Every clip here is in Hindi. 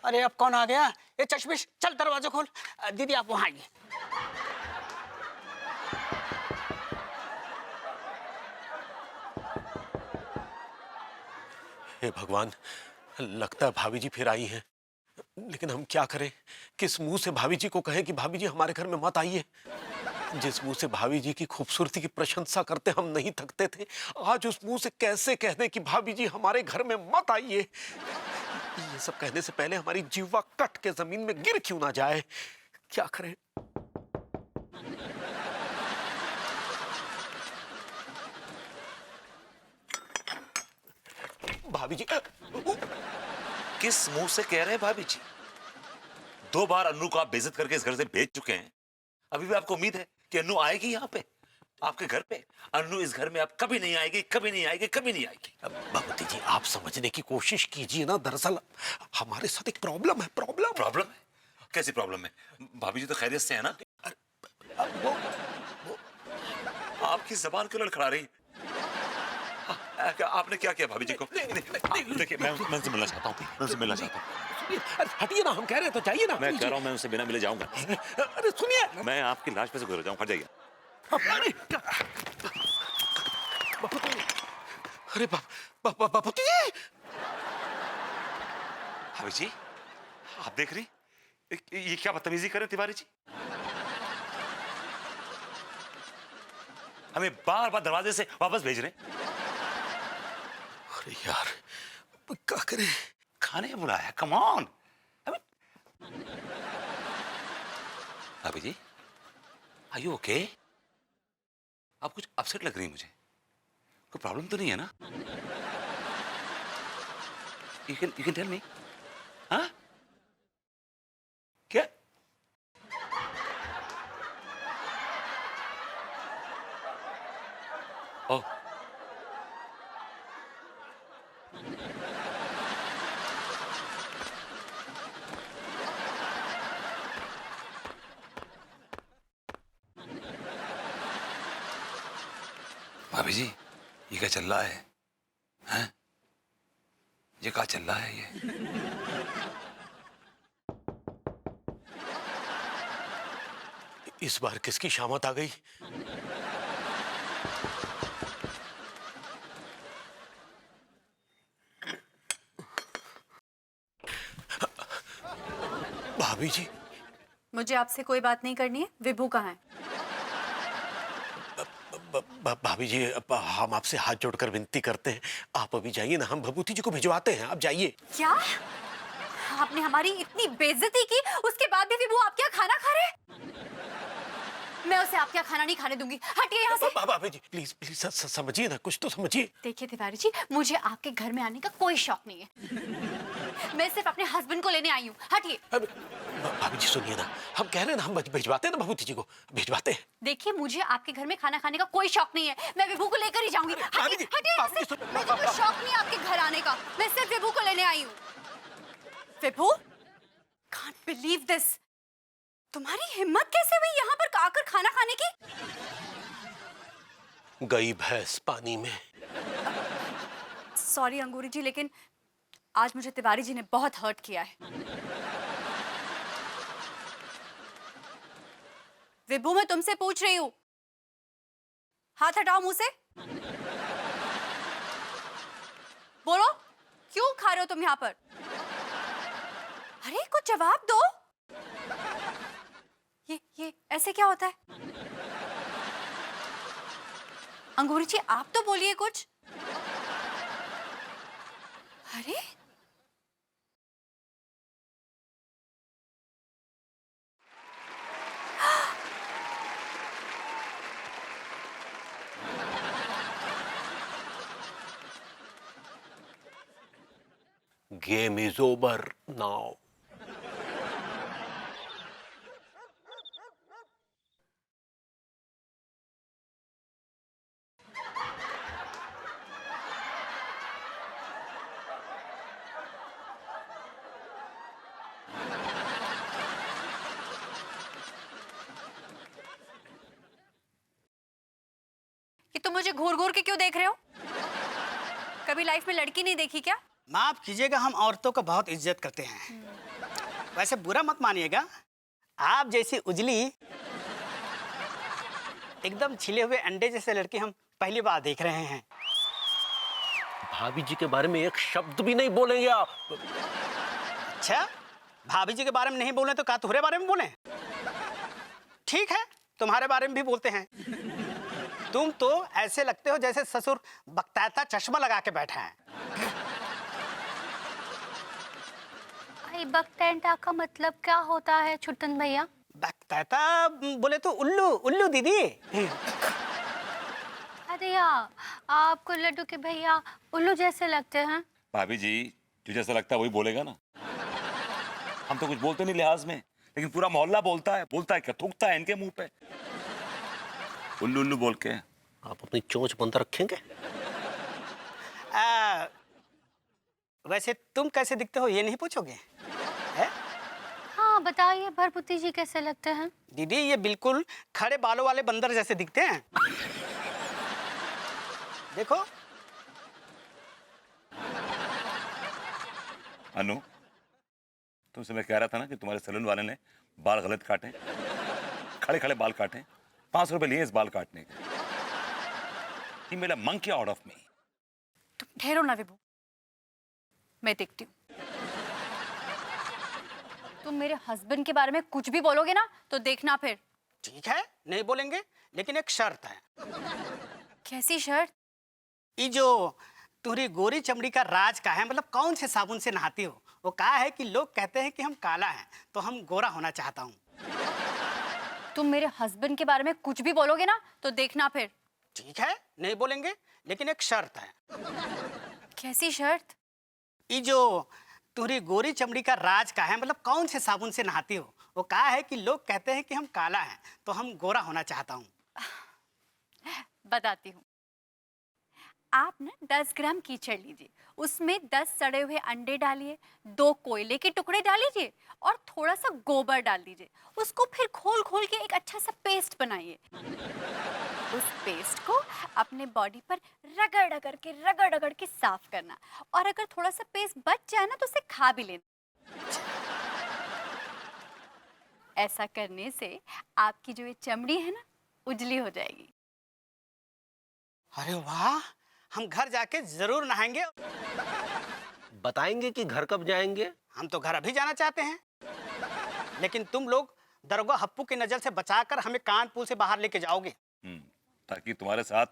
अरे अब कौन आ गया? ये चश्मिश, चल दरवाजा खोल। दीदी आप वहां आइए। हे भगवान, लगता है भाभी जी फिर आई हैं। लेकिन हम क्या करें? किस मुंह से भाभी जी को कहें कि भाभी जी हमारे घर में मत आइए? जिस मुंह से भाभी जी की खूबसूरती की प्रशंसा करते हम नहीं थकते थे, आज उस मुंह से कैसे कह दें कि भाभी जी हमारे घर में मत आइए? ये सब कहने से पहले हमारी जीवा कट के जमीन में गिर क्यों ना जाए? क्या करें? भाभी जी किस मुंह से कह रहे हैं भाभी जी? 2 बार अन्नू को आप बेइज्जत करके इस घर से भेज चुके हैं। अभी भी आपको उम्मीद है कि अन्नू आएगी यहाँ पे, आपके घर पे? अन्नू इस घर में अब कभी नहीं आएगी, कभी नहीं आएगी, कभी नहीं आएगी। भगवती जी, आप समझने की कोशिश कीजिए ना। दरअसल हमारे साथ एक प्रॉब्लम है। प्रॉब्लम है? कैसी प्रॉब्लम है? भाभी जी तो खैरियत से है ना? वो आपकी जबान क्यों लड़खड़ा रही? आपने क्या किया भाभी जी को? देखिए, मैं उनसे मिलना चाहता हूँ, मैं उनसे मिलना चाहता हूँ। हटिए ना, हम कह रहे हैं तो जाइए ना। मैं कह रहा हूँ, मैं उनसे बिना मिले जाऊंगा। अरे सुनिए, मैं आपकी लाश पे से गुजर जाऊँ, हट जाइए। अरे बापूजी जी! भाभी जी, आप देख रही ये क्या बदतमीजी कर रहे हैं तिवारी जी? हमें बार बार दरवाजे से वापस भेज रहे हैं। अरे यार, क्या करें? खाने बुलाया, कम ऑन। भाभी जी, आर यू ओके? आप कुछ अपसेट लग रही है मुझे। कोई प्रॉब्लम तो नहीं है ना? You can tell me. हाँ? क्या? ओह, भाभी जी, ये क्या चल रहा है? हैं? ये क्या चल रहा है ये? इस बार किसकी शामत आ गई? भाभी जी, मुझे आपसे कोई बात नहीं करनी है। विभू कहाँ है? भाभी जी, हम आपसे हाथ जोड़कर विनती करते हैं, आप अभी जाइए ना। हम भभूति जी को भिजवाते हैं, आप जाइए। क्या? आपने हमारी इतनी बेइज्जती की, उसके बाद भी विभू आपके यहाँ खाना खा रहे हैं? मैं उसे आपके यहाँ खाना नहीं खाने दूंगी। हटिए यहाँ से। भाभी जी प्लीज प्लीज समझिए ना, कुछ तो समझिए। देखिए तिवारी जी, मुझे आपके घर में आने का कोई शौक नहीं है। मैं सिर्फ अपने हस्बैंड को लेने आई हूँ। हटिए। भाभी जी सुनिए ना, हम कह रहे हैं ना, हम भिजवाते हैं ना, भभूति जी को भिजवाते हैं। देखिए, मुझे आपके घर में खाना खाने का कोई शौक नहीं है। मैं विभू को लेकर ही जाऊंगी। हटिए, हटिए यहाँ से। मुझे कोई शौक नहीं है आपके घर आने का। मैं सिर्फ विभू को लेने आई हूँ। विभू, कांट बिलीव दिस। तुम्हारी हिम्मत कैसे हुई यहाँ पर आकर खाना खाने की? गई भैंस पानी में। सॉरी अंगूरी जी, लेकिन आज मुझे तिवारी जी ने बहुत हर्ट किया है। विभू, मैं तुमसे पूछ रही हूँ, हाथ हटाओ मुंह से। बोलो, क्यों खा रहे हो तुम यहाँ पर? अरे कुछ जवाब दो। ये ऐसे क्या होता है? अंगूरी जी, आप तो बोलिए कुछ। अरे गेम इज ओवर नाउ। ये तुम मुझे घूर घूर के क्यों देख रहे हो? कभी लाइफ में लड़की नहीं देखी क्या? माफ कीजिएगा, हम औरतों का बहुत इज्जत करते हैं। वैसे बुरा मत मानिएगा, आप जैसी उजली एकदम छिले हुए अंडे जैसे लड़की हम पहली बार देख रहे हैं। भाभी जी के बारे में एक शब्द भी नहीं बोलेंगे आप। अच्छा, भाभी जी के बारे में नहीं बोले तो क्या तुम्हारे बारे में बोले? ठीक है, तुम्हारे बारे में भी बोलते हैं। तुम तो ऐसे लगते हो जैसे ससुर बकताता चश्मा लगा के बैठा है। भाई बकटेंटा का मतलब क्या होता है छुट्टन भैया? बकताता बोले तो उल्लू, उल्लू दीदी। अरे यार, आपको लड्डू के भैया उल्लू जैसे लगते हैं। भाभी जी जो जैसा लगता है वही बोलेगा ना। हम तो कुछ बोलते नहीं लिहाज में, लेकिन पूरा मोहल्ला बोलता है क्या, थूकता है इनके मुंह पे उल्लू उल्लू बोल के। आप अपनी चोंच बंद रखेंगे? वैसे तुम कैसे दिखते हो ये नहीं पूछोगे? है? हाँ बताइए, भरपुती जी कैसे लगते हैं? दीदी ये बिल्कुल खड़े बालों वाले बंदर जैसे दिखते हैं। देखो। अनु, तुमसे मैं कह रहा था ना कि तुम्हारे सैलून वाले ने बाल गलत काटे, खड़े खड़े बाल काटे, 500 रुपए लिए इस बाल काटने के। He made a monkey out of me. तुम ठहरो ना विभू, मैं देखती हूँ। तुम मेरे हस्बैंड के बारे में कुछ भी बोलोगे ना तो देखना फिर। ठीक है, नहीं बोलेंगे, लेकिन एक शर्त है। कैसी शर्त? ये जो तुम्हारी गोरी चमड़ी का राज का है, मतलब कौन से साबुन से नहाती हो? वो कहा है कि लोग कहते हैं कि हम काला हैं, तो हम गोरा होना चाहता हूँ। तुम मेरे हस्बैंड के बारे में कुछ भी बोलोगे ना तो देखना फिर। ठीक है, नहीं बोलेंगे, लेकिन एक शर्त है। कैसी शर्त? ये जो तुम्हारी गोरी चमड़ी का राज का है, मतलब कौन से साबुन से नहाती हो? वो कहा है कि लोग कहते हैं कि हम काला हैं, तो हम गोरा होना चाहता हूँ। बताती हूँ। आप ना 10 ग्राम कीचड़ लीजिए, उसमें 10 सड़े हुए अंडे डालिए, 2 कोयले के टुकड़े डाल लीजिए और थोड़ा सा गोबर डाल दीजिए। उसको फिर खोल खोल के एक अच्छा सा पेस्ट बनाइए। उस पेस्ट को अपने बॉडी पर रगड़ रगड़ के साफ करना, और अगर थोड़ा सा पेस्ट बच जाए ना तो उसे खा भी लेना। ऐसा करने से आपकी जो ये चमड़ी है ना उजली हो जाएगी। अरे वाह, हम घर जाके जरूर नहाएंगे। बताएंगे कि घर कब जाएंगे? हम तो घर अभी जाना चाहते हैं, लेकिन तुम लोग दरोगा हप्पू की नजर से बचाकर हमें कानपुर से बाहर लेके जाओगे। ताकि तुम्हारे साथ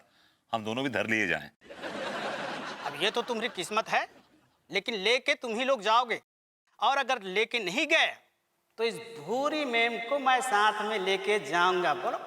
हम दोनों भी धर लिए जाएं। अब ये तो तुम्हारी किस्मत है, लेकिन लेके तुम ही लोग जाओगे, और अगर लेके नहीं गए तो इस भूरी मेम को मैं साथ में लेके जाऊंगा। बोलो।